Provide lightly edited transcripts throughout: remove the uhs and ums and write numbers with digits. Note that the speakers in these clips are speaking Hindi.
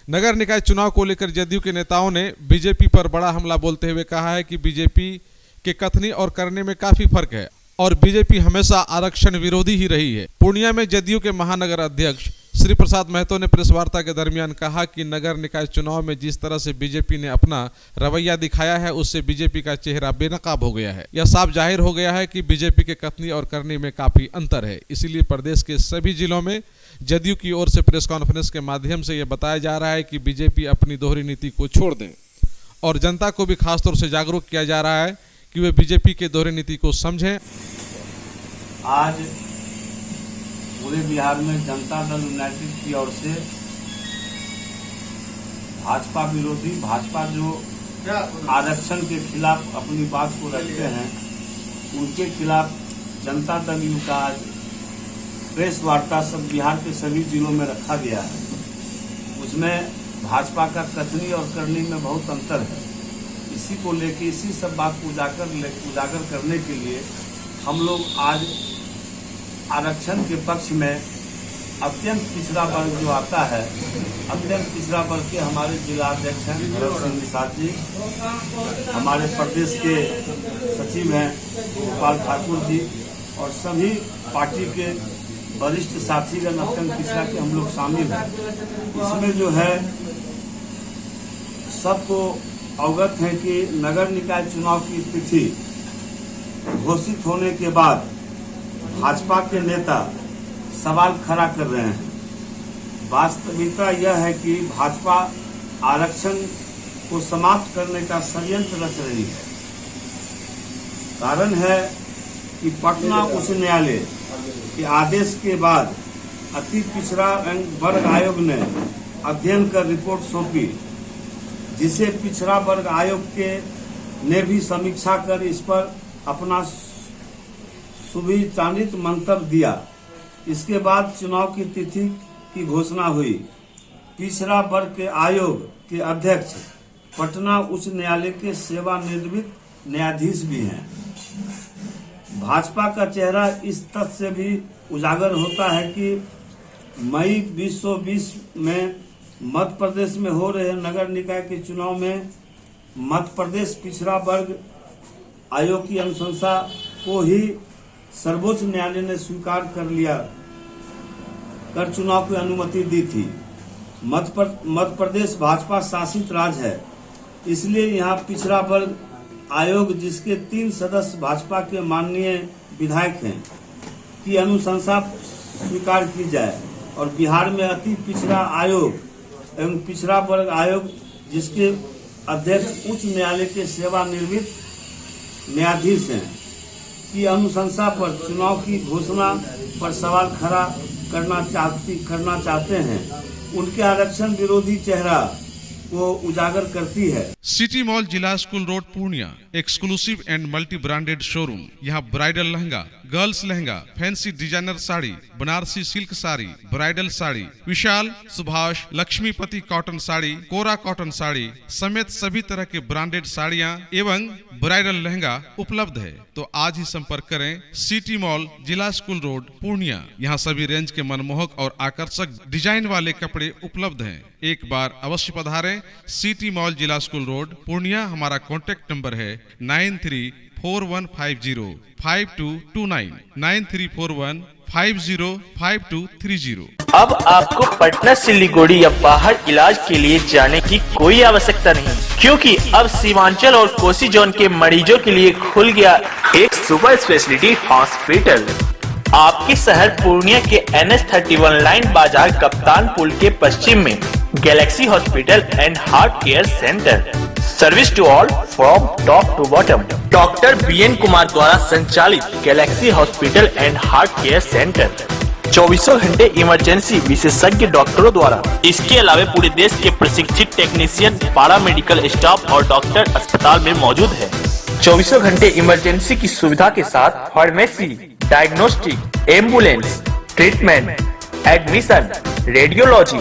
नगर निकाय चुनाव को लेकर जदयू के नेताओं ने बीजेपी पर बड़ा हमला बोलते हुए कहा है कि बीजेपी के कथनी और करने में काफी फर्क है और बीजेपी हमेशा आरक्षण विरोधी ही रही है। पूर्णिया में जदयू के महानगर अध्यक्ष श्री प्रसाद महतो ने प्रेस वार्ता के दरमियान कहा कि नगर निकाय चुनाव में जिस तरह से बीजेपी ने अपना रवैया दिखाया है उससे बीजेपी का चेहरा बेनकाब हो गया है। यह साफ जाहिर हो गया है कि बीजेपी के कथनी और करने में काफी अंतर है। इसीलिए प्रदेश के सभी जिलों में जदयू की ओर से प्रेस कॉन्फ्रेंस के माध्यम से यह बताया जा रहा है कि बीजेपी अपनी दोहरी नीति को छोड़ दें और जनता को भी खासतौर से जागरूक किया जा रहा है कि वे बीजेपी के दोहरी नीति को समझें। आज पूरे बिहार में जनता दल यूनाइटेड की ओर से भाजपा विरोधी, भाजपा जो आरक्षण के खिलाफ अपनी बात को रखते हैं उनके खिलाफ जनता दल यू का आज प्रेस वार्ता सब बिहार के सभी जिलों में रखा गया है। उसमें भाजपा का कथनी और करनी में बहुत अंतर है। इसी को लेकर इसी सब बात को उजागर करने के लिए हम लोग आज आरक्षण के पक्ष में अत्यंत पिछड़ा वर्ग जो आता है, अत्यंत पिछड़ा वर्ग के हमारे जिला अध्यक्ष हैं भरत सिंह निषाद जी, हमारे प्रदेश के सचिव हैं गोपाल ठाकुर जी और सभी पार्टी के वरिष्ठ साथीगण अत्यंत पिछड़ा के हम लोग शामिल हैं। इसमें जो है सबको अवगत है कि नगर निकाय चुनाव की तिथि घोषित होने के बाद भाजपा के नेता सवाल खड़ा कर रहे हैं। वास्तविकता यह है कि भाजपा आरक्षण को समाप्त करने का षड्यंत्र रच रही है। कारण है कि पटना उच्च न्यायालय के आदेश के बाद अति पिछड़ा वर्ग आयोग ने अध्ययन कर रिपोर्ट सौंपी, जिसे पिछड़ा वर्ग आयोग के ने भी समीक्षा कर इस पर अपना सुविचारित मंतव्य दिया। इसके बाद चुनाव की तिथि की घोषणा हुई। पिछड़ा वर्ग के आयोग के अध्यक्ष पटना उच्च न्यायालय के सेवानिवृत्त न्यायाधीश भी हैं। भाजपा का चेहरा इस तथ्य से भी उजागर होता है कि मई 2020 में मध्य प्रदेश में हो रहे नगर निकाय के चुनाव में मध्य प्रदेश पिछड़ा वर्ग आयोग की अनुशंसा को ही सर्वोच्च न्यायालय ने स्वीकार कर चुनाव की अनुमति दी थी। मध्य प्रदेश भाजपा शासित राज्य है, इसलिए यहाँ पिछड़ा वर्ग आयोग जिसके 3 सदस्य भाजपा के माननीय विधायक हैं की अनुशंसा स्वीकार की जाए और बिहार में अति पिछड़ा आयोग एवं पिछड़ा वर्ग आयोग जिसके अध्यक्ष उच्च न्यायालय के सेवानिवृत्त न्यायाधीश हैं की अनुशंसा पर चुनाव की घोषणा पर सवाल खड़ा करना चाहते हैं, उनके आरक्षण विरोधी चेहरा को उजागर करती है। सिटी मॉल जिला school road Purnia exclusive and multi branded showroom. यहाँ bridal lehenga, girls lehenga, fancy designer sari, Banarasi silk sari, bridal sari, Vishal, Subhash, Laxmipati cotton sari, kora cotton sari समेत सभी तरह के ब्रांडेड साड़ियाँ एवं ब्राइडल लहंगा उपलब्ध है। तो आज ही संपर्क करें सिटी मॉल जिला स्कूल रोड पूर्णिया। यहाँ सभी रेंज के मनमोहक और आकर्षक डिजाइन वाले कपड़े उपलब्ध हैं। एक बार अवश्य पधारें सिटी मॉल जिला स्कूल रोड पूर्णिया। हमारा कॉन्टेक्ट नंबर है 9341505229 9341505230। अब आपको पटना सिलीगुड़ी या बाहर इलाज के लिए जाने की कोई आवश्यकता नहीं, क्योंकि अब सीमांचल और कोसी जोन के मरीजों के लिए खुल गया एक सुपर स्पेशलिटी हॉस्पिटल। आपके शहर पूर्णिया के NH31 लाइन बाजार कप्तान पुल के पश्चिम में Galaxy hospital and heart care centre. Service to all from top to bottom. Doctor BN Kumar द्वारा संचालित Galaxy hospital and heart care centre 24 घंटे इमरजेंसी विशेषज्ञ डॉक्टरों द्वारा। इसके अलावा पूरे देश के प्रशिक्षित टेक्नीशियन, पैरा मेडिकल स्टाफ और डॉक्टर अस्पताल में मौजूद है। 24 घंटे इमरजेंसी की सुविधा के साथ pharmacy, diagnostic, ambulance, treatment, admission, radiology,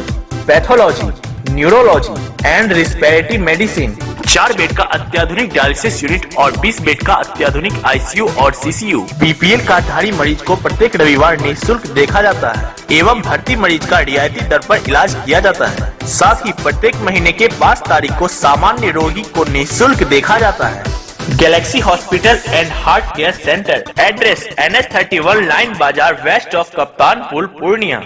pathology, neurology and respiratory medicine. 4 bed का अत्याधुनिक डायलिसिस यूनिट और 20 बेड का अत्याधुनिक ICU और CCU। BPL कार्डधारी मरीज को प्रत्येक रविवार निःशुल्क देखा जाता है एवं भर्ती मरीज का रियायती दर पर इलाज किया जाता है। साथ ही प्रत्येक महीने के 5 तारीख को सामान्य रोगी को निःशुल्क देखा जाता है। Galaxy hospital and heart care centre, address NH 31 line बाजार वेस्ट ऑफ कप्तानपुर, पूर्णिया।